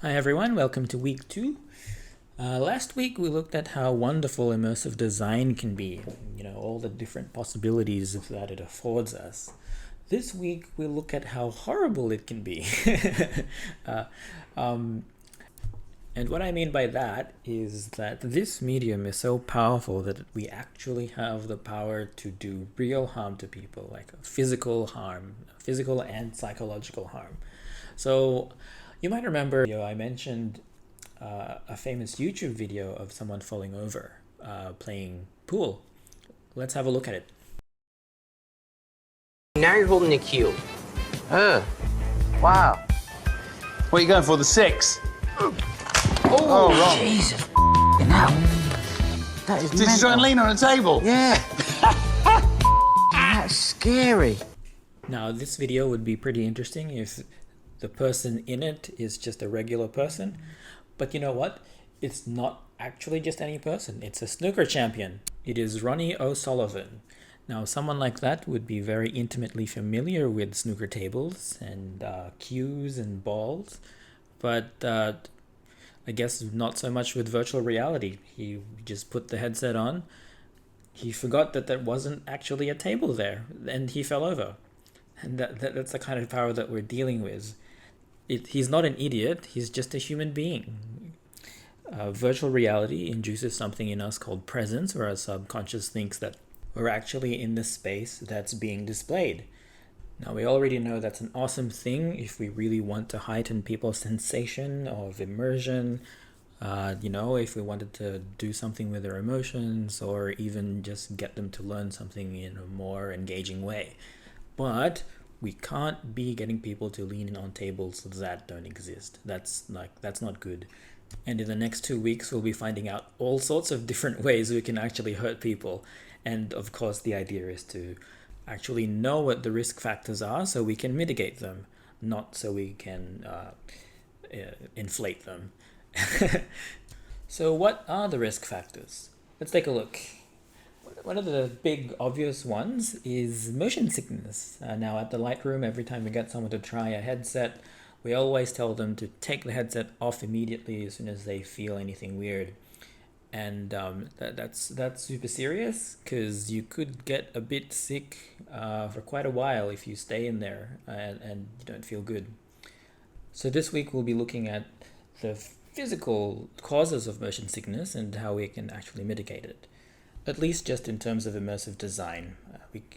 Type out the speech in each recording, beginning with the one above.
Hi everyone, welcome to week 2. Last week we looked at how wonderful immersive design can be, all the different possibilities that it affords us. This week we look at how horrible it can be. uh, um, and what I mean by that is that this medium is so powerful that we actually have the power to do real harm to people, like physical harm, physical and psychological harm. So you might remember I mentioned a famous YouTube video of someone falling over playing pool. Let's have a look at it. Now you're holding the cue. Wow. What are you going for, the 6? Oh, wrong. Jesus hell. That is Did you mental. try and lean on a table? Yeah. That's scary. Now this video would be pretty interesting if the person in it is just a regular person. But you know what? It's not actually just any person. It's a snooker champion. It is Ronnie O'Sullivan. Now, someone like that would be very intimately familiar with snooker tables and cues and balls, but I guess not so much with virtual reality. He just put the headset on. He forgot that there wasn't actually a table there, and he fell over. And that's the kind of power that we're dealing with. He's not an idiot, he's just a human being. Virtual reality induces something in us called presence, where our subconscious thinks that we're actually in the space that's being displayed. Now, we already know that's an awesome thing if we really want to heighten people's sensation of immersion, if we wanted to do something with their emotions, or even just get them to learn something in a more engaging way. But we can't be getting people to lean in on tables that don't exist. That's not good. And in the next 2 weeks, we'll be finding out all sorts of different ways we can actually hurt people. And of course, the idea is to actually know what the risk factors are so we can mitigate them, not so we can inflate them. So what are the risk factors? Let's take a look. One of the big obvious ones is motion sickness. Now at the Lightroom, every time we get someone to try a headset, we always tell them to take the headset off immediately as soon as they feel anything weird. And that's super serious, because you could get a bit sick for quite a while if you stay in there and you don't feel good. So this week we'll be looking at the physical causes of motion sickness and how we can actually mitigate it. At least just in terms of immersive design.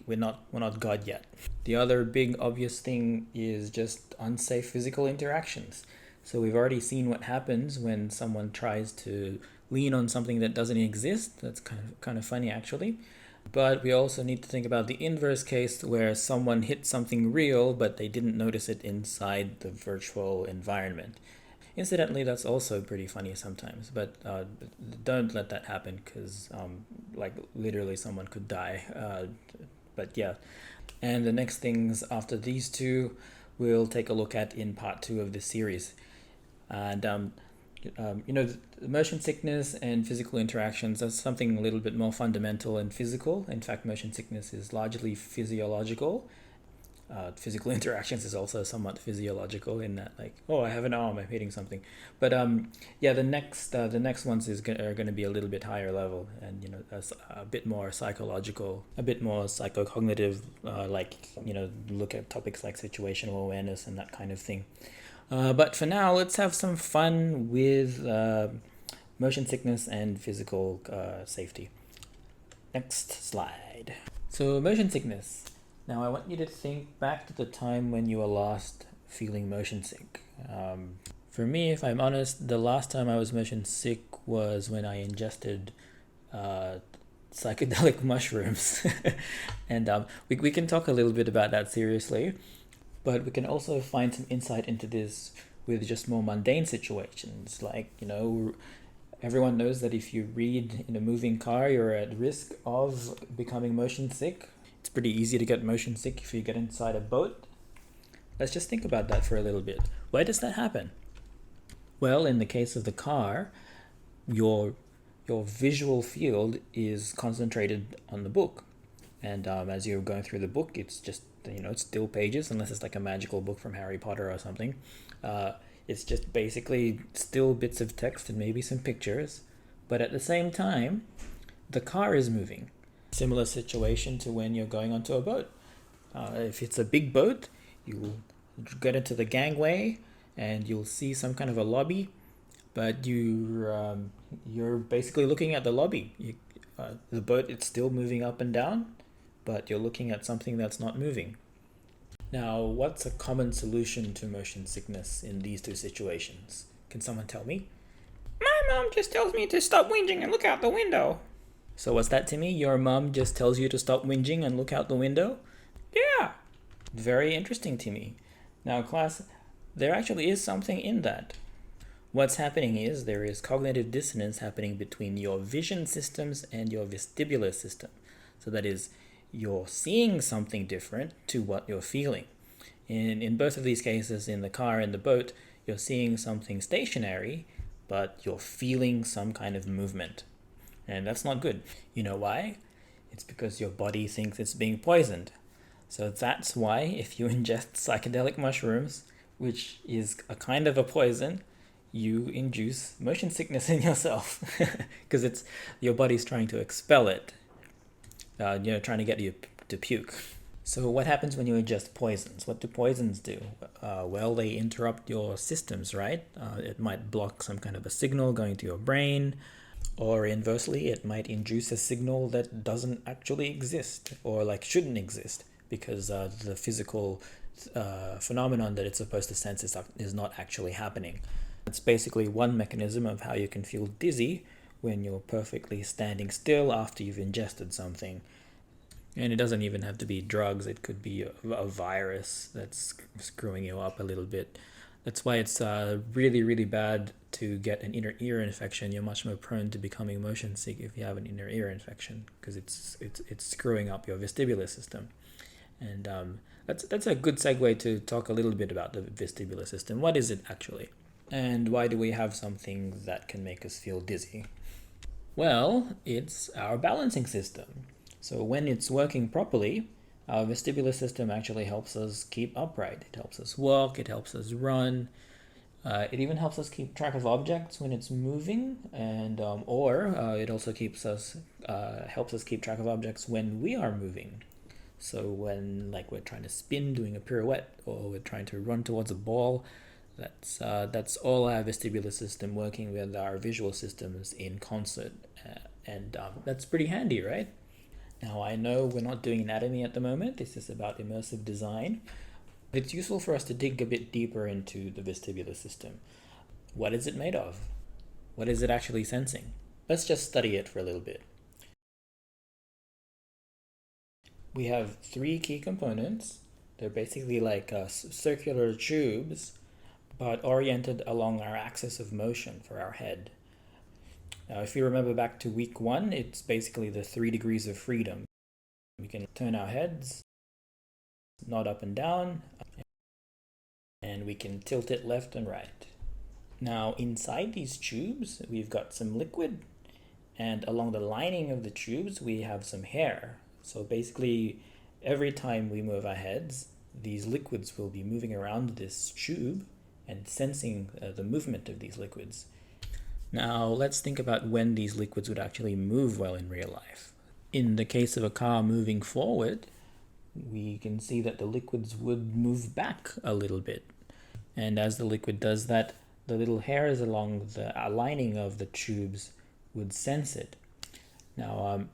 We're not God yet. The other big obvious thing is just unsafe physical interactions. So we've already seen what happens when someone tries to lean on something that doesn't exist. That's kind of funny actually. But we also need to think about the inverse case where someone hit something real but they didn't notice it inside the virtual environment. Incidentally, that's also pretty funny sometimes, but don't let that happen, because literally someone could die. But yeah, and the next things after these two we'll take a look at in part 2 of this series. And motion sickness and physical interactions, that's something a little bit more fundamental and physical. In fact, motion sickness is largely physiological. Physical interactions is also somewhat physiological in that, I have an arm, I'm hitting something. But the next ones are going to be a little bit higher level, and a bit more psychological, a bit more psychocognitive, look at topics like situational awareness and that kind of thing. But for now, let's have some fun with motion sickness and physical safety. Next slide. So motion sickness. Now I want you to think back to the time when you were last feeling motion sick. For me, if I'm honest, the last time I was motion sick was when I ingested psychedelic mushrooms. And we can talk a little bit about that seriously, but we can also find some insight into this with just more mundane situations. Everyone knows that if you read in a moving car, you're at risk of becoming motion sick. It's pretty easy to get motion sick if you get inside a boat. Let's just think about that for a little bit. Why does that happen? Well, in the case of the car, your visual field is concentrated on the book. And as you're going through the book, it's just, it's still pages, unless it's like a magical book from Harry Potter or something. It's just basically still bits of text and maybe some pictures, but at the same time, the car is moving. Similar situation to when you're going onto a boat. If it's a big boat, you'll get into the gangway and you'll see some kind of a lobby, but you're basically looking at the lobby. The boat, it's still moving up and down, but you're looking at something that's not moving. Now, what's a common solution to motion sickness in these two situations? Can someone tell me? My mom just tells me to stop whinging and look out the window. So what's that, Timmy? Your mom just tells you to stop whinging and look out the window? Yeah. Very interesting, Timmy. Now, class, there actually is something in that. What's happening is there is cognitive dissonance happening between your vision systems and your vestibular system. So that is, you're seeing something different to what you're feeling. In both of these cases, in the car and the boat, you're seeing something stationary, but you're feeling some kind of movement. And that's not good. You know why? It's because your body thinks it's being poisoned. So that's why if you ingest psychedelic mushrooms, which is a kind of a poison, you induce motion sickness in yourself because it's your body's trying to expel it, trying to get you to puke. So what happens when you ingest poisons? What do poisons do? Well, they interrupt your systems, right? It might block some kind of a signal going to your brain, or inversely, it might induce a signal that doesn't actually exist or like shouldn't exist because the physical phenomenon that it's supposed to sense is not actually happening. It's basically one mechanism of how you can feel dizzy when you're perfectly standing still after you've ingested something. And it doesn't even have to be drugs. It could be a virus that's screwing you up a little bit. That's why it's really, really bad to get an inner ear infection. You're much more prone to becoming motion sick if you have an inner ear infection because it's screwing up your vestibular system. And that's a good segue to talk a little bit about the vestibular system. What is it actually? And why do we have something that can make us feel dizzy? Well, it's our balancing system. So when it's working properly, our vestibular system actually helps us keep upright. It helps us walk, it helps us run. It even helps us keep track of objects when it's moving, and it also helps us keep track of objects when we are moving. So when we're trying to spin, doing a pirouette, or we're trying to run towards a ball, that's all our vestibular system working with our visual systems in concert, and that's pretty handy, right? Now I know we're not doing anatomy at the moment. This is about immersive design. It's useful for us to dig a bit deeper into the vestibular system. What is it made of? What is it actually sensing? Let's just study it for a little bit. We have three key components. They're basically like circular tubes, but oriented along our axis of motion for our head. Now, if you remember back to week 1, it's basically the 3 degrees of freedom. We can turn our heads, nod up and down, and we can tilt it left and right. Now, inside these tubes, we've got some liquid, and along the lining of the tubes, we have some hair. So basically, every time we move our heads, these liquids will be moving around this tube and sensing the movement of these liquids. Now, let's think about when these liquids would actually move well in real life. In the case of a car moving forward, we can see that the liquids would move back a little bit. And as the liquid does that, the little hairs along the lining of the tubes would sense it. Now,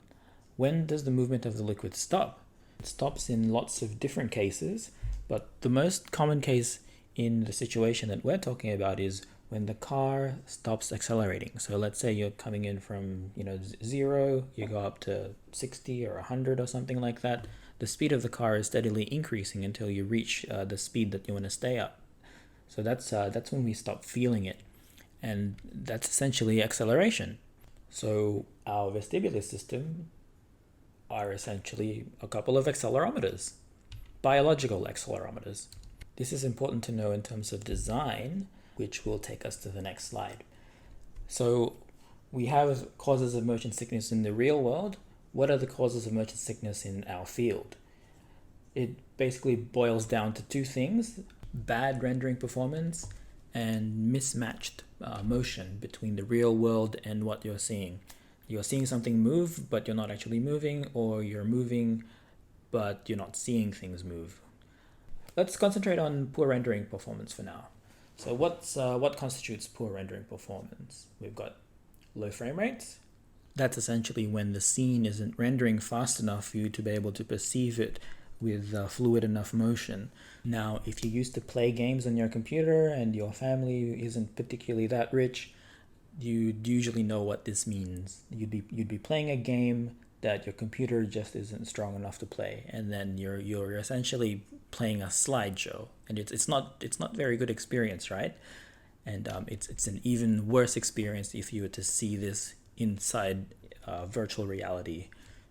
when does the movement of the liquid stop? It stops in lots of different cases, but the most common case in the situation that we're talking about is when the car stops accelerating. So let's say you're coming in from 0, you go up to 60 or 100 or something like that. The speed of the car is steadily increasing until you reach the speed that you want to stay up. So that's when we stop feeling it, and that's essentially acceleration. So our vestibular system are essentially a couple of accelerometers, biological accelerometers. This is important to know in terms of design, which will take us to the next slide. So we have causes of motion sickness in the real world. What are the causes of motion sickness in our field? It basically boils down to two things: bad rendering performance and mismatched motion between the real world and what you're seeing. You're seeing something move, but you're not actually moving, or you're moving, but you're not seeing things move. Let's concentrate on poor rendering performance for now. So what constitutes poor rendering performance? We've got low frame rates. That's essentially when the scene isn't rendering fast enough for you to be able to perceive it with fluid enough motion. Now, if you used to play games on your computer and your family isn't particularly that rich, you'd usually know what this means. You'd be playing a game that your computer just isn't strong enough to play, and then you're essentially playing a slideshow, and it's not very good experience, right? And it's an even worse experience if you were to see this inside virtual reality.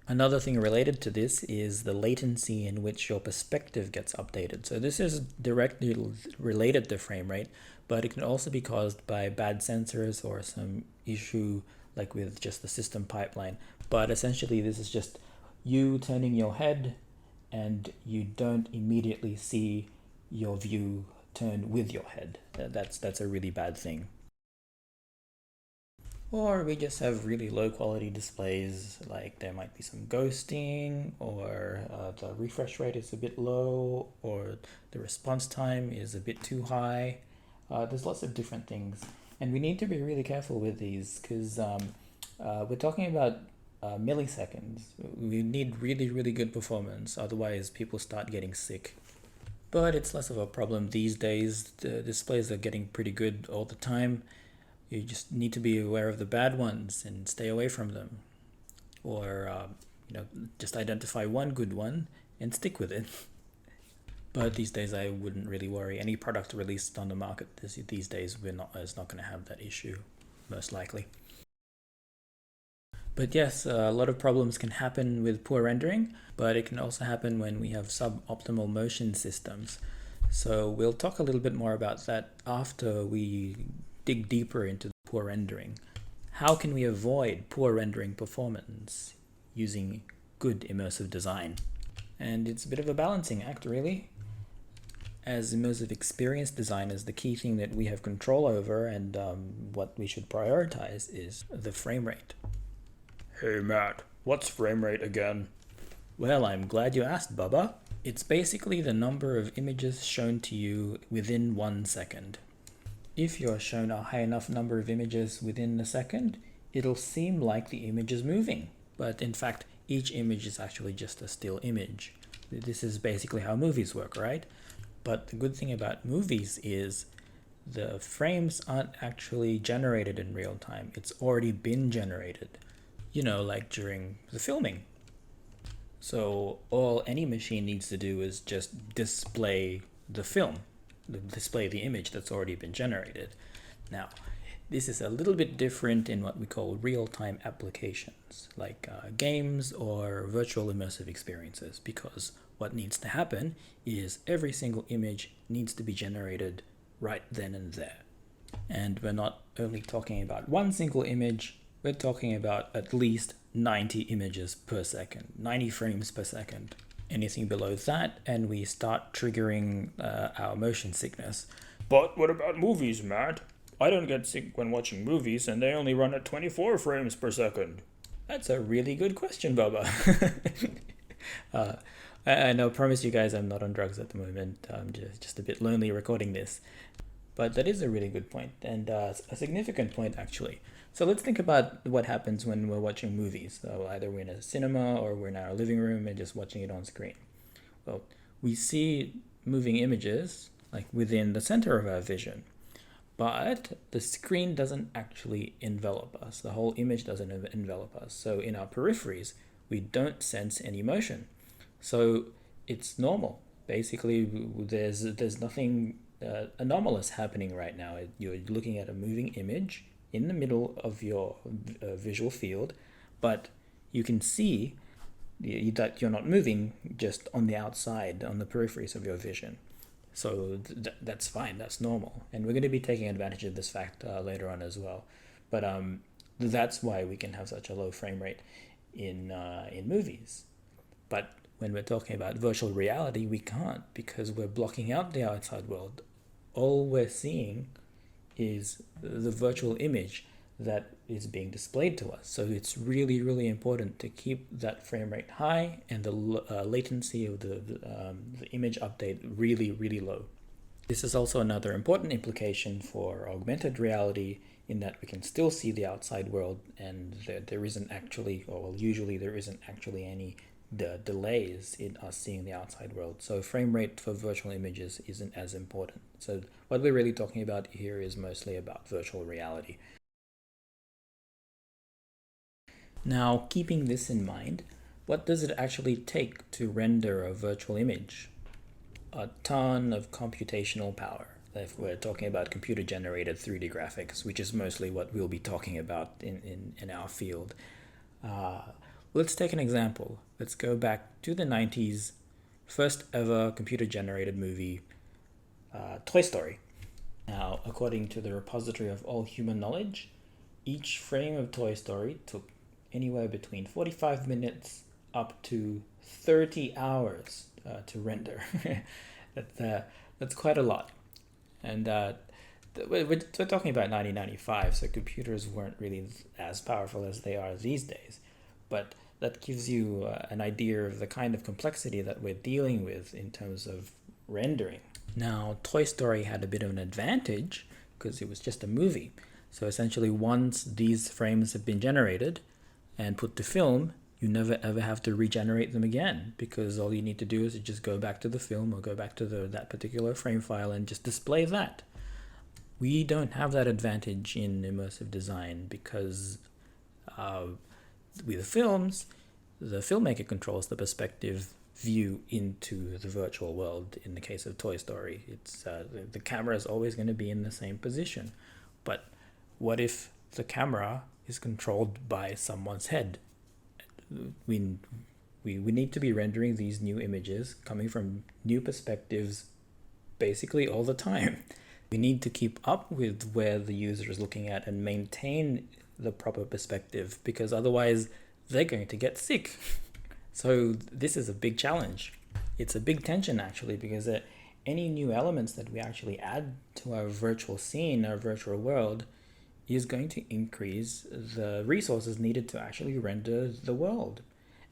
Another thing related to this is the latency in which your perspective gets updated. So this is directly related to frame rate, but it can also be caused by bad sensors or some issue like with just the system pipeline. But essentially this is just you turning your head and you don't immediately see your view turn with your head. That's a really bad thing. Or we just have really low quality displays, like there might be some ghosting, or the refresh rate is a bit low, or the response time is a bit too high. There's lots of different things, and we need to be really careful with these because we're talking about milliseconds. We need really good performance, otherwise people start getting sick. But it's less of a problem these days. The displays are getting pretty good all the time. You just need to be aware of the bad ones and stay away from them. Or, just identify one good one and stick with it. But these days I wouldn't really worry. Any product released on the market these days is not going to have that issue, most likely. But yes, a lot of problems can happen with poor rendering, but it can also happen when we have suboptimal motion systems. So we'll talk a little bit more about that after we dig deeper into the poor rendering. How can we avoid poor rendering performance using good immersive design? And it's a bit of a balancing act, really. As immersive experience designers, the key thing that we have control over and what we should prioritize is the frame rate. Hey Matt, what's frame rate again? Well, I'm glad you asked, Bubba. It's basically the number of images shown to you within 1 second. If you're shown a high enough number of images within a second, it'll seem like the image is moving. But in fact, each image is actually just a still image. This is basically how movies work, right? But the good thing about movies is the frames aren't actually generated in real time. It's already been generated, like during the filming. So all any machine needs to do is just display the film, display the image that's already been generated. Now, this is a little bit different in what we call real-time applications, like games or virtual immersive experiences, because what needs to happen is every single image needs to be generated right then and there. And we're not only talking about one single image, we're talking about at least 90 images per second, 90 frames per second. Anything below that, and we start triggering our motion sickness. But what about movies, Matt? I don't get sick when watching movies, and they only run at 24 frames per second. That's a really good question, Bubba. I promise you guys I'm not on drugs at the moment. I'm just a bit lonely recording this. But that is a really good point, and a significant point, actually. So let's think about what happens when we're watching movies. So either we're in a cinema or we're in our living room and just watching it on screen. Well, we see moving images like within the center of our vision, but the screen doesn't actually envelop us. The whole image doesn't envelop us. So in our peripheries, we don't sense any motion. So it's normal. Basically, there's nothing anomalous happening right now. You're looking at a moving image in the middle of your visual field, but you can see that you're not moving just on the outside, on the peripheries of your vision. So that's fine, that's normal. And we're going to be taking advantage of this fact later on as well. But that's why we can have such a low frame rate in movies. But when we're talking about virtual reality, we can't, because we're blocking out the outside world. All we're seeing is the virtual image that is being displayed to us. So it's really, really important to keep that frame rate high and the latency of the image update really, really low. This is also another important implication for augmented reality, in that we can still see the outside world, and there isn't actually, or usually there isn't actually any delays in us seeing the outside world. So frame rate for virtual images isn't as important. So what we're really talking about here is mostly about virtual reality. Now, keeping this in mind, what does it actually take to render a virtual image? A ton of computational power. If we're talking about computer-generated 3D graphics, which is mostly what we'll be talking about in our field. Let's take an example. Let's go back to the 90s, first ever computer-generated movie, Toy Story. Now, according to the repository of all human knowledge, each frame of Toy Story took anywhere between 45 minutes up to 30 hours to render. That's quite a lot. And we're talking about 1995, so computers weren't really as powerful as they are these days. But that gives you an idea of the kind of complexity that we're dealing with in terms of rendering. Now, Toy Story had a bit of an advantage because it was just a movie. So essentially, once these frames have been generated and put to film, you never ever have to regenerate them again, because all you need to do is just go back to the film or go back to that particular frame file and just display that. We don't have that advantage in immersive design because with films, the filmmaker controls the perspective view into the virtual world. In the case of Toy Story, it's the camera is always going to be in the same position. But what if the camera is controlled by someone's head? We need to be rendering these new images coming from new perspectives basically all the time. We need to keep up with where the user is looking at and maintain the proper perspective, because otherwise they're going to get sick. So this is a big challenge. It's a big tension actually, because any new elements that we actually add to our virtual scene, our virtual world, is going to increase the resources needed to actually render the world.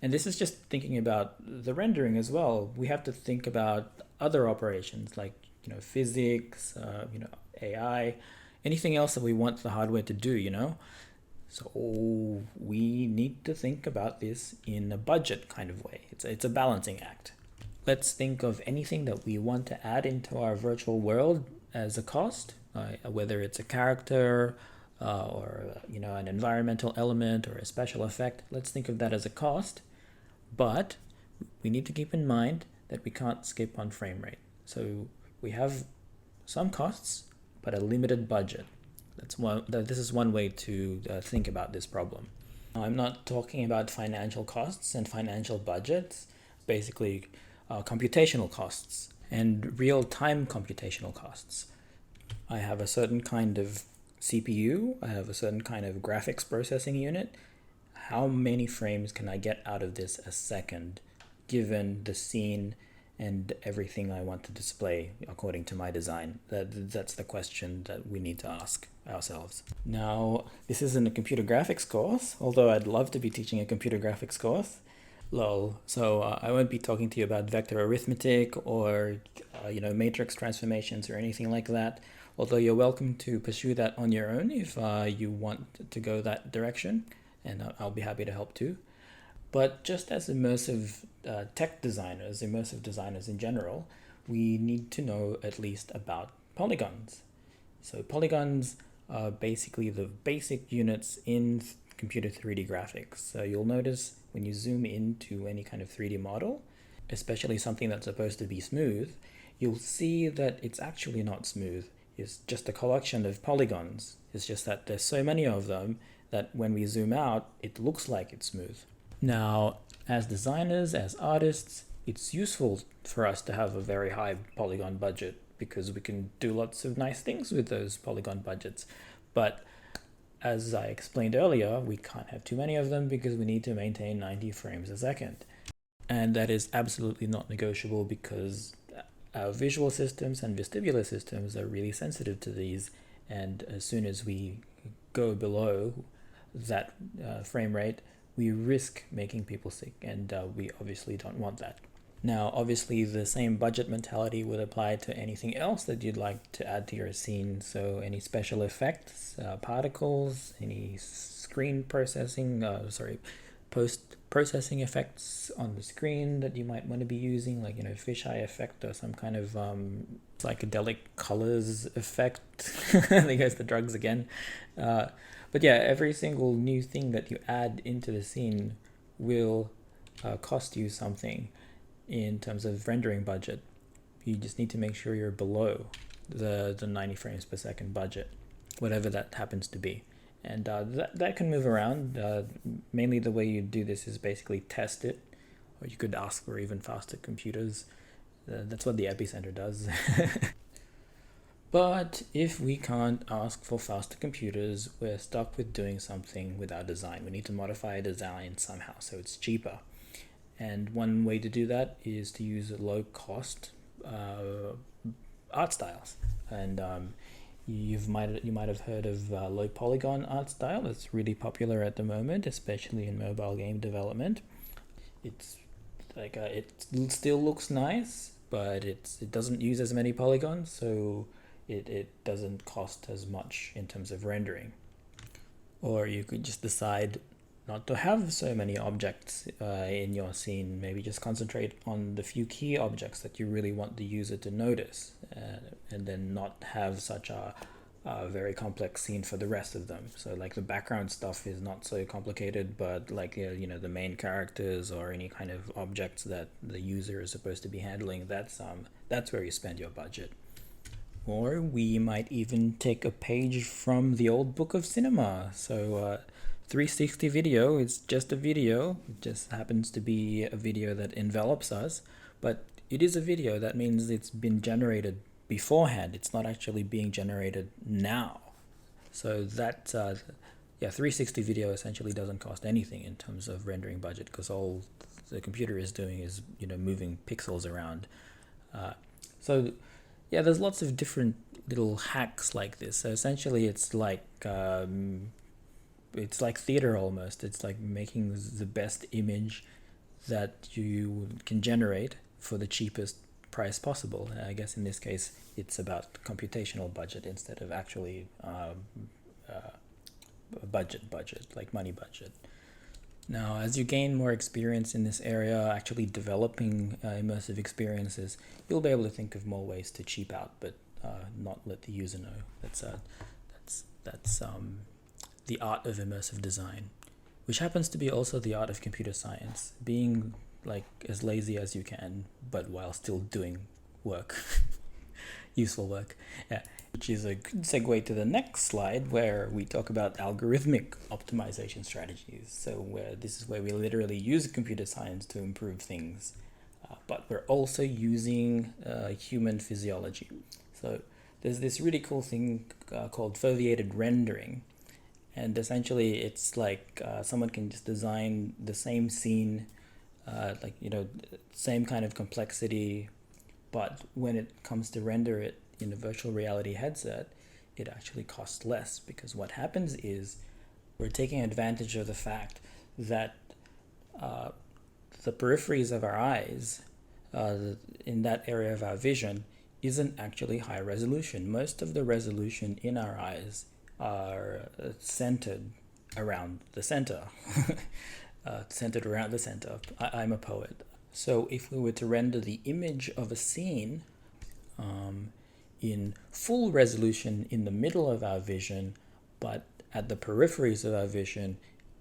And this is just thinking about the rendering as well. We have to think about other operations like physics, AI, anything else that we want the hardware to do, So we need to think about this in a budget kind of way. It's a balancing act. Let's think of anything that we want to add into our virtual world as a cost, whether it's a character, or an environmental element or a special effect. Let's think of that as a cost, but we need to keep in mind that we can't skip on frame rate. So we have some costs, but a limited budget. This is one way to think about this problem. Now, I'm not talking about financial costs and financial budgets, basically computational costs and real-time computational costs. I have a certain kind of CPU, I have a certain kind of graphics processing unit. How many frames can I get out of this a second, given the scene and everything I want to display according to my design? That's the question that we need to ask ourselves. Now, this isn't a computer graphics course, although I'd love to be teaching a computer graphics course. Lol. So I won't be talking to you about vector arithmetic or matrix transformations or anything like that. Although you're welcome to pursue that on your own if you want to go that direction, and I'll be happy to help too. But just as immersive tech designers, immersive designers in general, we need to know at least about polygons. So polygons are basically the basic units in computer 3D graphics. So you'll notice when you zoom into any kind of 3D model, especially something that's supposed to be smooth, you'll see that it's actually not smooth. It's just a collection of polygons. It's just that there's so many of them that when we zoom out, it looks like it's smooth. Now, as designers, as artists, it's useful for us to have a very high polygon budget because we can do lots of nice things with those polygon budgets. But as I explained earlier, we can't have too many of them because we need to maintain 90 frames a second. And that is absolutely not negotiable because our visual systems and vestibular systems are really sensitive to these, and as soon as we go below that frame rate, we risk making people sick, and we obviously don't want that. Now, obviously, the same budget mentality would apply to anything else that you'd like to add to your scene. So any special effects, particles, any screen processing, post-processing effects on the screen that you might want to be using, like, fisheye effect or some kind of psychedelic colors effect. There goes the drugs again. But yeah, every single new thing that you add into the scene will cost you something in terms of rendering budget. You just need to make sure you're below the 90 frames per second budget, whatever that happens to be. And that can move around. Mainly the way you do this is basically test it, or you could ask for even faster computers. That's what the Epicenter does. But if we can't ask for faster computers, we're stuck with doing something with our design. We need to modify a design somehow so it's cheaper. And one way to do that is to use low-cost art styles. And you might have heard of low polygon art style. It's really popular at the moment, especially in mobile game development. It's like it still looks nice, but it doesn't use as many polygons, so it doesn't cost as much in terms of rendering. Or you could just decide not to have so many objects in your scene. Maybe just concentrate on the few key objects that you really want the user to notice, and then not have such a very complex scene for the rest of them. So like the background stuff is not so complicated, but like the main characters or any kind of objects that the user is supposed to be handling, that's where you spend your budget. Or we might even take a page from the old book of cinema. So 360 video is just a video. It just happens to be a video that envelops us, but it is a video. That means it's been generated beforehand. It's not actually being generated now. So that 360 video essentially doesn't cost anything in terms of rendering budget, because all the computer is doing is moving pixels around. So yeah, there's lots of different little hacks like this. So essentially it's like theater almost. It's like making the best image that you can generate for the cheapest price possible. I guess in this case it's about computational budget instead of actually budget, like money budget. Now, as you gain more experience in this area, actually developing immersive experiences, you'll be able to think of more ways to cheap out, but not let the user know. That's the art of immersive design, which happens to be also the art of computer science, being like as lazy as you can, but while still doing work, useful work. Yeah. Which is a good segue to the next slide, where we talk about algorithmic optimization strategies. So this is where we literally use computer science to improve things, but we're also using human physiology. So there's this really cool thing called Foveated Rendering, and essentially it's like someone can just design the same scene, same kind of complexity, but when it comes to render it in a virtual reality headset, it actually costs less, because what happens is we're taking advantage of the fact that the peripheries of our eyes, in that area of our vision, isn't actually high resolution. Most of the resolution in our eyes are centered around the center. I'm a poet. So if we were to render the image of a scene in full resolution in the middle of our vision, but at the peripheries of our vision,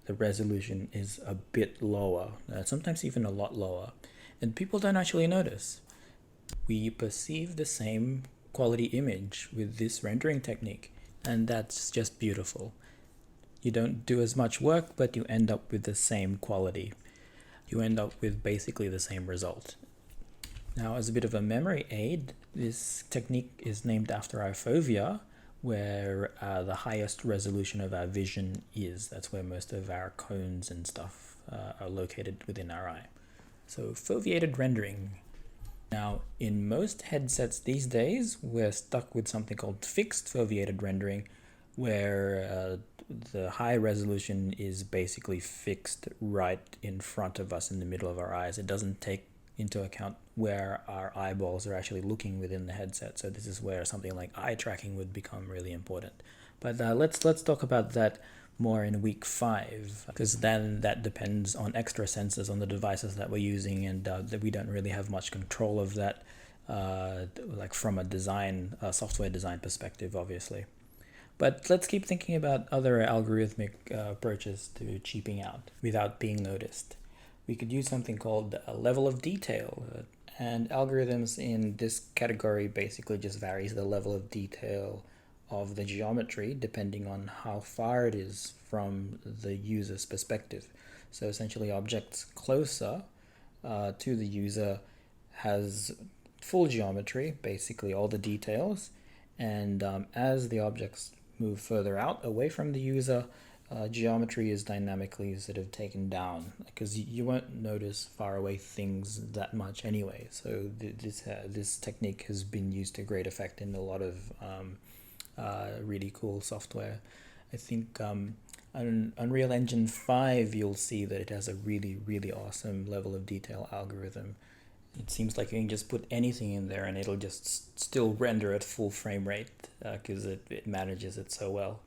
the resolution is a bit lower, sometimes even a lot lower, and people don't actually notice. We perceive the same quality image with this rendering technique, and that's just beautiful. You don't do as much work, but you end up with the same quality. You end up with basically the same result. Now, as a bit of a memory aid, this technique is named after our fovea, where the highest resolution of our vision is. That's where most of our cones and stuff are located within our eye. So, foveated rendering. Now, in most headsets these days, we're stuck with something called fixed foveated rendering, where the high resolution is basically fixed right in front of us in the middle of our eyes. It doesn't take into account where our eyeballs are actually looking within the headset. So this is where something like eye tracking would become really important. But let's talk about that more in week 5, because then that depends on extra sensors on the devices that we're using, and that we don't really have much control of that, like from a design, software design perspective, obviously. But let's keep thinking about other algorithmic approaches to cheaping out without being noticed. We could use something called a level of detail, and algorithms in this category basically just varies the level of detail of the geometry depending on how far it is from the user's perspective. So essentially, objects closer to the user has full geometry, basically all the details, and as the objects move further out away from the user, geometry is dynamically sort of taken down, because you won't notice far away things that much anyway. So this technique has been used to great effect in a lot of really cool software. I think on Unreal Engine 5 you'll see that it has a really awesome level of detail algorithm. It seems like you can just put anything in there and it'll just still render at full frame rate, because it manages it so well.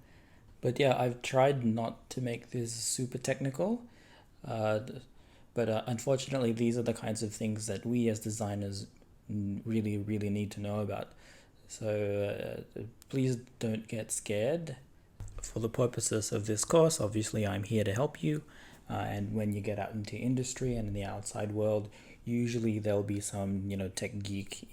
But yeah, I've tried not to make this super technical, but unfortunately these are the kinds of things that we as designers really need to know about. So please don't get scared. For the purposes of this course, obviously I'm here to help you, and when you get out into industry and in the outside world, usually there'll be some tech geek,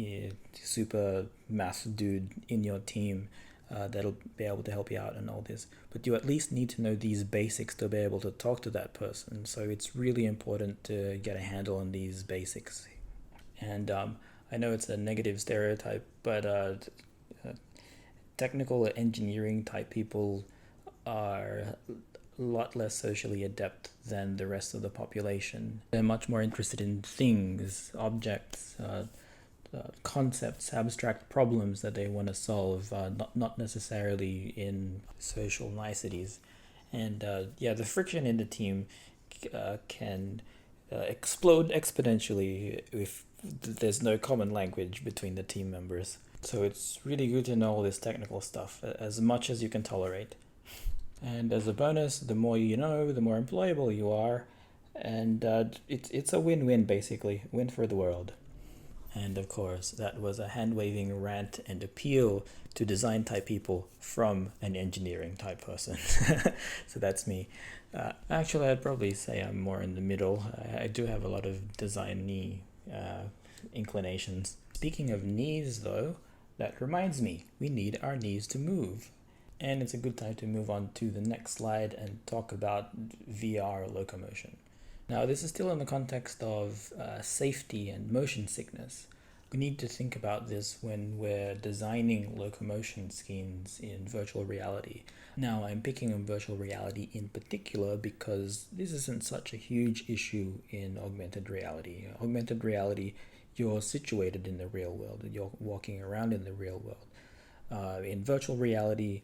super math dude in your team that'll be able to help you out and all this. But you at least need to know these basics to be able to talk to that person. So it's really important to get a handle on these basics. And I know it's a negative stereotype, but technical engineering type people are a lot less socially adept than the rest of the population. They're much more interested in things, objects, concepts, abstract problems that they want to solve, not necessarily in social niceties. And the friction in the team can explode exponentially if there's no common language between the team members. So it's really good to know all this technical stuff, as much as you can tolerate. And as a bonus, the more you know, the more employable you are, and it's a win-win, basically, win for the world. And of course, that was a hand-waving rant and appeal to design type people from an engineering type person. So that's me. Actually, I'd probably say I'm more in the middle. I do have a lot of design-y inclinations. Speaking of knees, though, that reminds me, we need our knees to move. And it's a good time to move on to the next slide and talk about VR locomotion. Now, this is still in the context of safety and motion sickness. We need to think about this when we're designing locomotion schemes in virtual reality. Now, I'm picking on virtual reality in particular because this isn't such a huge issue in augmented reality. Augmented reality, you're situated in the real world, you're walking around in the real world. In virtual reality,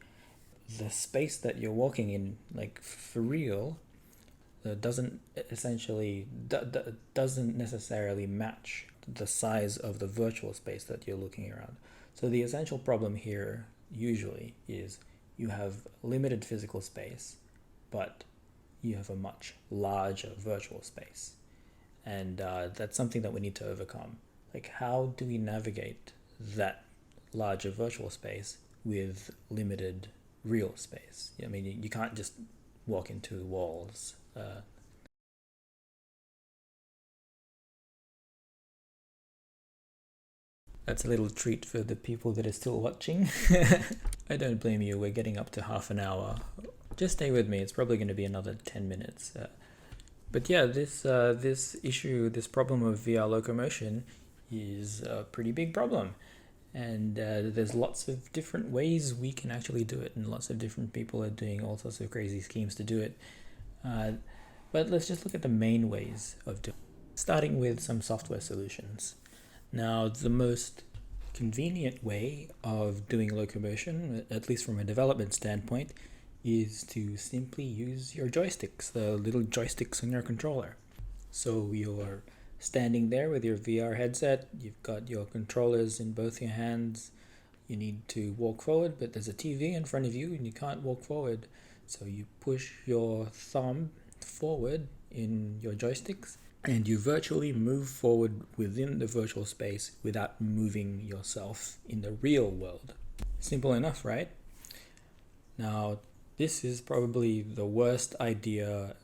the space that you're walking in, like for real, doesn't necessarily match the size of the virtual space that you're looking around. So the essential problem here usually is you have limited physical space, but you have a much larger virtual space. And that's something that we need to overcome. Like, how do we navigate that larger virtual space with limited real space? I mean, you can't just walk into walls. That's a little treat for the people that are still watching. I don't blame you, we're getting up to half an hour. Just stay with me, it's probably going to be another 10 minutes. But yeah, this problem of VR locomotion is a pretty big problem. And there's lots of different ways we can actually do it, and lots of different people are doing all sorts of crazy schemes to do it. But let's just look at the main ways of doing it, starting with some software solutions. Now, the most convenient way of doing locomotion, at least from a development standpoint, is to simply use your joysticks, the little joysticks on your controller. So you're standing there with your VR headset, you've got your controllers in both your hands, you need to walk forward, but there's a TV in front of you and you can't walk forward. So you push your thumb forward in your joysticks and you virtually move forward within the virtual space without moving yourself in the real world. Simple enough, right? Now, this is probably the worst idea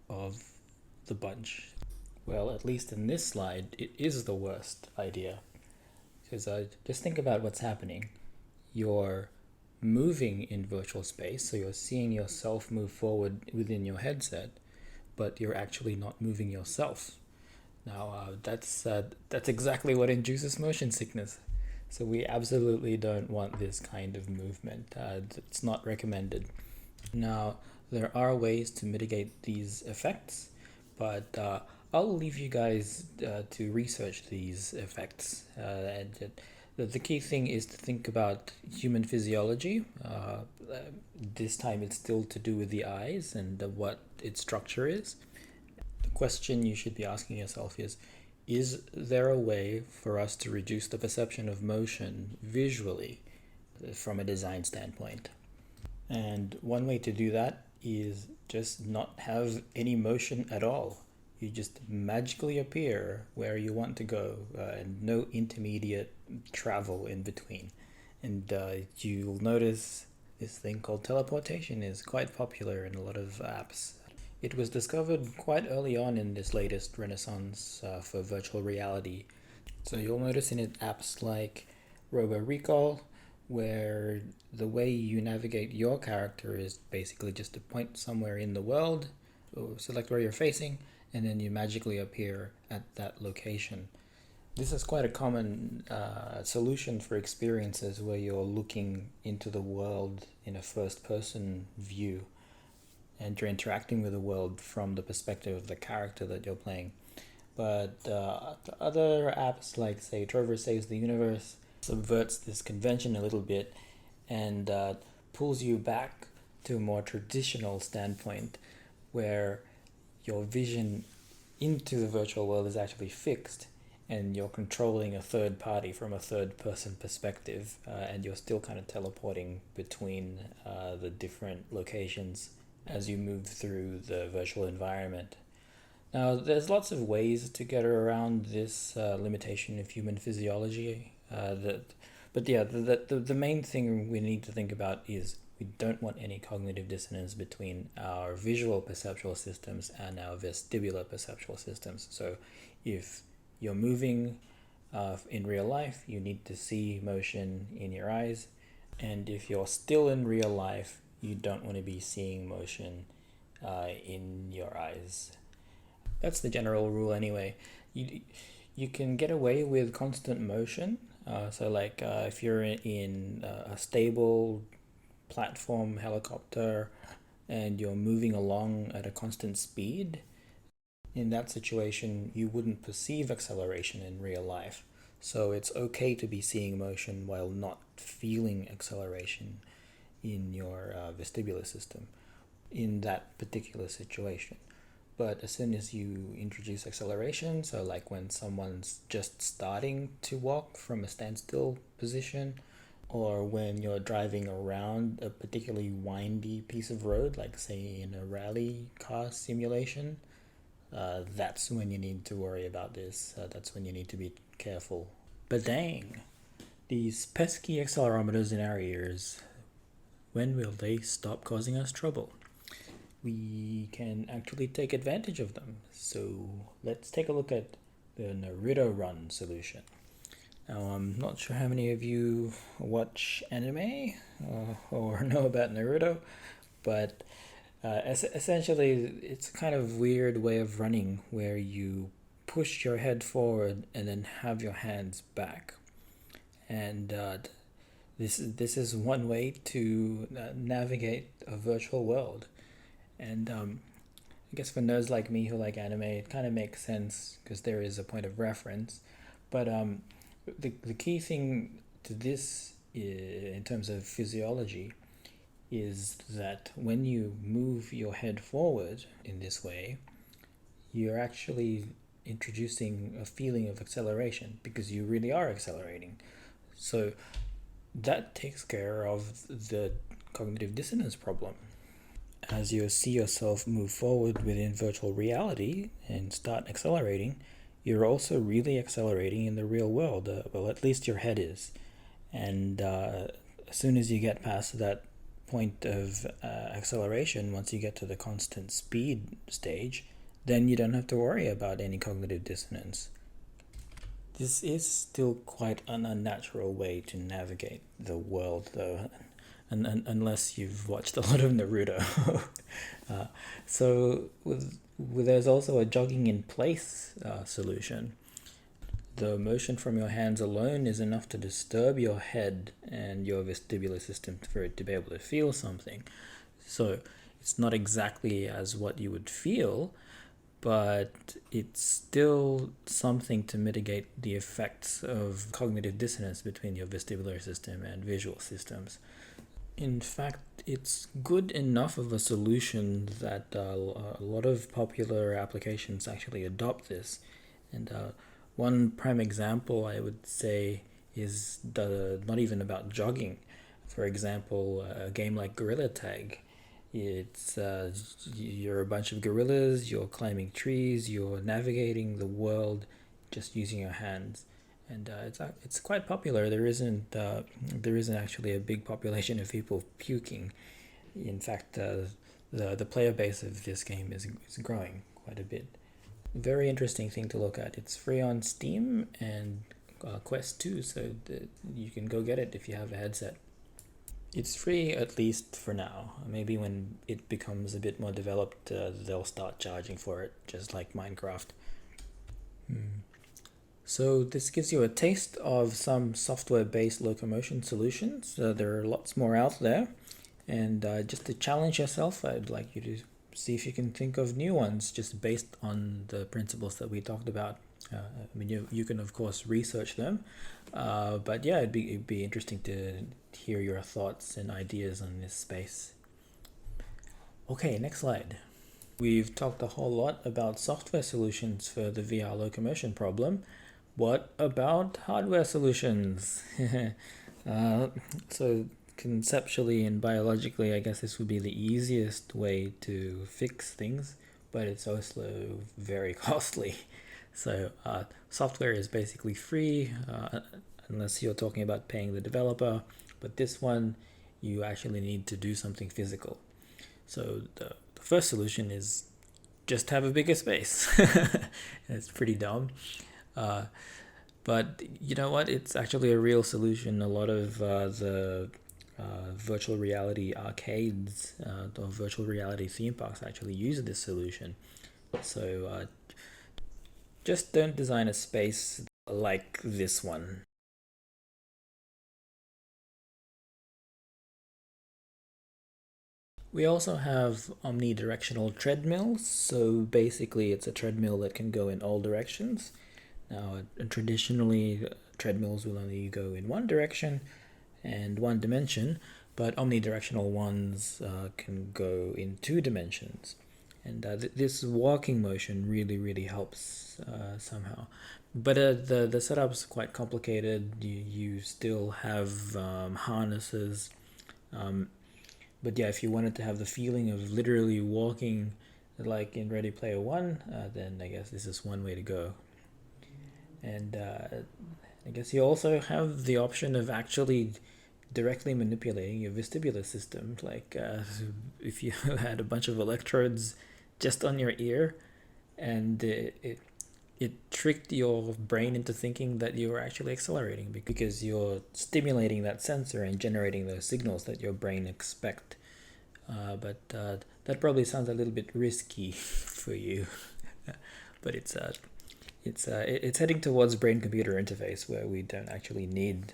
of the bunch. Well, at least in this slide, it is the worst idea. Because just think about what's happening. You're moving in virtual space, so you're seeing yourself move forward within your headset, but you're actually not moving yourself. Now, that's exactly what induces motion sickness. So we absolutely don't want this kind of movement. It's not recommended. Now, there are ways to mitigate these effects, but I'll leave you guys to research these effects. And the key thing is to think about human physiology. This time it's still to do with the eyes and what its structure is. The question you should be asking yourself is there a way for us to reduce the perception of motion visually from a design standpoint? And one way to do that is just not have any motion at all. You just magically appear where you want to go, and no intermediate travel in between. And you'll notice this thing called teleportation is quite popular in a lot of apps. It was discovered quite early on in this latest renaissance for virtual reality. So you'll notice in it apps like Robo Recall, where the way you navigate your character is basically just to point somewhere in the world, or select where you're facing, and then you magically appear at that location. This is quite a common solution for experiences where you're looking into the world in a first-person view and you're interacting with the world from the perspective of the character that you're playing. But other apps like, say, Trover Saves the Universe subverts this convention a little bit and pulls you back to a more traditional standpoint where your vision into the virtual world is actually fixed and you're controlling a third party from a third person perspective, and you're still kind of teleporting between the different locations as you move through the virtual environment. Now, there's lots of ways to get around this limitation of human physiology. But the main thing we need to think about is we don't want any cognitive dissonance between our visual perceptual systems and our vestibular perceptual systems. So if you're moving in real life, you need to see motion in your eyes. And if you're still in real life, you don't want to be seeing motion in your eyes. That's the general rule anyway. You can get away with constant motion. So like if you're in a stable platform helicopter and you're moving along at a constant speed, in that situation you wouldn't perceive acceleration in real life. So it's okay to be seeing motion while not feeling acceleration in your vestibular system in that particular situation. But as soon as you introduce acceleration, so like when someone's just starting to walk from a standstill position, or when you're driving around a particularly windy piece of road, like say in a rally car simulation, that's when you need to worry about this. That's when you need to be careful. But dang, these pesky accelerometers in our ears, when will they stop causing us trouble? We can actually take advantage of them. So let's take a look at the Naruto run solution. Now, I'm not sure how many of you watch anime or know about Naruto, but essentially it's a kind of weird way of running where you push your head forward and then have your hands back. And this is one way to navigate a virtual world. And I guess for nerds like me who like anime, it kind of makes sense because there is a point of reference. But the key thing to this in terms of physiology is that when you move your head forward in this way, you're actually introducing a feeling of acceleration because you really are accelerating. So that takes care of the cognitive dissonance problem. As you see yourself move forward within virtual reality and start accelerating, you're also really accelerating in the real world. Well, at least your head is. And as soon as you get past that point of acceleration, once you get to the constant speed stage, then you don't have to worry about any cognitive dissonance. This is still quite an unnatural way to navigate the world, though, unless you've watched a lot of Naruto. So there's also a jogging in place solution. The motion from your hands alone is enough to disturb your head and your vestibular system for it to be able to feel something. So it's not exactly as what you would feel, but it's still something to mitigate the effects of cognitive dissonance between your vestibular system and visual systems. In fact, it's good enough of a solution that a lot of popular applications actually adopt this. And one prime example I would say is not even about jogging. For example, a game like Gorilla Tag. It's you're a bunch of gorillas, you're climbing trees, you're navigating the world just using your hands. And it's quite popular. There isn't actually a big population of people puking. In fact, the player base of this game is growing quite a bit. Very interesting thing to look at. It's free on Steam and Quest 2, so you can go get it if you have a headset. It's free, at least for now. Maybe when it becomes a bit more developed, they'll start charging for it, just like Minecraft. So this gives you a taste of some software-based locomotion solutions. There are lots more out there. And just to challenge yourself, I'd like you to see if you can think of new ones just based on the principles that we talked about. I mean, you can, of course, research them. But yeah, it'd be interesting to hear your thoughts and ideas on this space. Okay, next slide. We've talked a whole lot about software solutions for the VR locomotion problem. What about hardware solutions? So conceptually and biologically, I guess this would be the easiest way to fix things, but it's also very costly. So software is basically free, unless you're talking about paying the developer, but this one you actually need to do something physical. So the first solution is just have a bigger space. It's pretty dumb. But you know what? It's actually a real solution. A lot of the virtual reality arcades or virtual reality theme parks actually use this solution. So just don't design a space like this one. We also have omnidirectional treadmills. So basically it's a treadmill that can go in all directions. Now, traditionally, treadmills will only go in one direction and one dimension, but omnidirectional ones can go in two dimensions. And this walking motion really helps somehow. But the setup's quite complicated. You still have harnesses. But yeah, if you wanted to have the feeling of literally walking like in Ready Player One, then I guess this is one way to go. And I guess you also have the option of actually directly manipulating your vestibular system. Like if you had a bunch of electrodes just on your ear, and it tricked your brain into thinking that you were actually accelerating because you're stimulating that sensor and generating those signals that your brain expect. But that probably sounds a little bit risky for you. But it's heading towards brain-computer interface where we don't actually need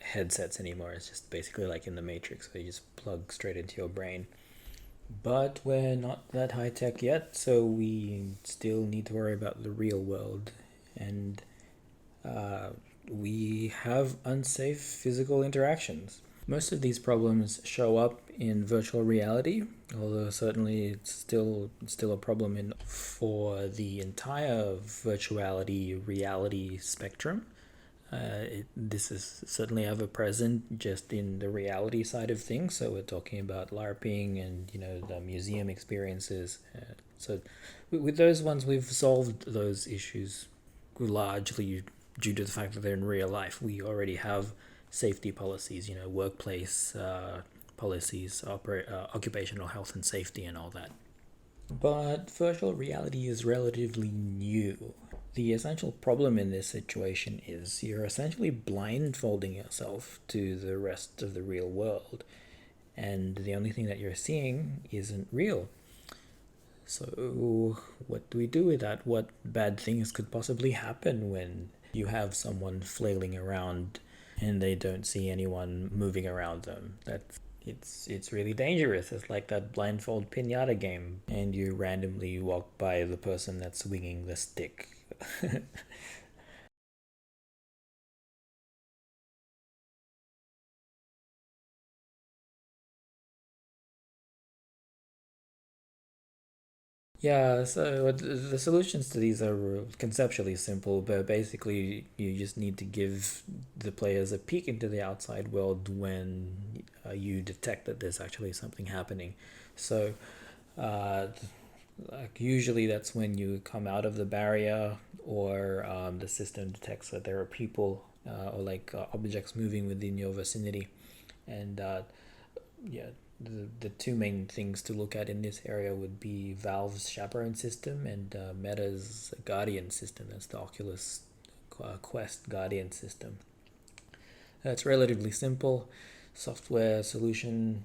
headsets anymore. It's just basically like in the Matrix where you just plug straight into your brain. But we're not that high-tech yet, so we still need to worry about the real world. And we have unsafe physical interactions. Most of these problems show up in virtual reality, although certainly it's still a problem for the entire virtuality reality spectrum. This is certainly ever present just in the reality side of things. So we're talking about LARPing and the museum experiences. So with those ones, we've solved those issues largely due to the fact that they're in real life. We already have safety policies, workplace policies, occupational health and safety, and all that. But virtual reality is relatively new. The essential problem in this situation is you're essentially blindfolding yourself to the rest of the real world, and the only thing that you're seeing isn't real. So, what do we do with that? What bad things could possibly happen when you have someone flailing around and they don't see anyone moving around them? It's really dangerous. It's like that blindfold pinata game, and you randomly walk by the person that's swinging the stick. Yeah, so the solutions to these are conceptually simple, but basically you just need to give the players a peek into the outside world when you detect that there's actually something happening. So, uh, like usually that's when you come out of the barrier, or the system detects that there are people or objects moving within your vicinity, and yeah, the two main things to look at in this area would be Valve's Chaperone system and Meta's Guardian system. That's the Oculus Quest Guardian system. It's relatively simple software solution.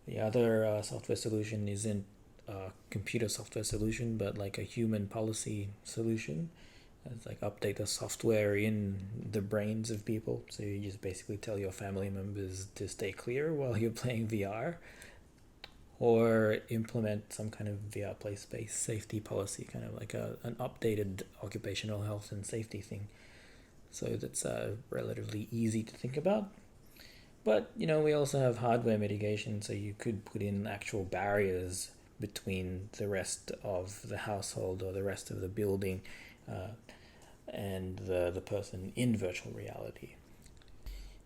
The other software solution isn't a computer software solution, but like a human policy solution. It's like update the software in the brains of people. So you just basically tell your family members to stay clear while you're playing VR, or implement some kind of VR play space safety policy, kind of like an updated occupational health and safety thing. So that's relatively easy to think about. But we also have hardware mitigation, so you could put in actual barriers between the rest of the household or the rest of the building and the person in virtual reality.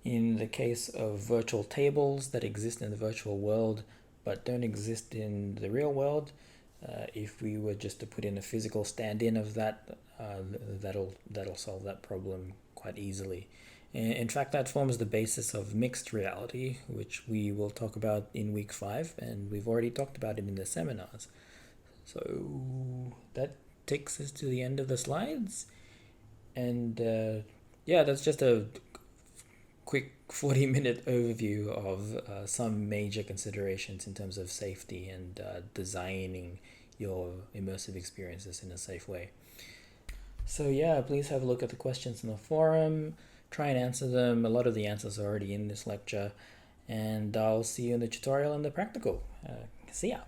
In the case of virtual tables that exist in the virtual world but don't exist in the real world, if we were just to put in a physical stand-in of that, that'll solve that problem quite easily. In fact, that forms the basis of mixed reality, which we will talk about in week 5, and we've already talked about it in the seminars. So that takes us to the end of the slides. And yeah, that's just a quick 40-minute overview of some major considerations in terms of safety and designing your immersive experiences in a safe way. So yeah, please have a look at the questions in the forum. Try and answer them. A lot of the answers are already in this lecture. And I'll see you in the tutorial and the practical. See ya.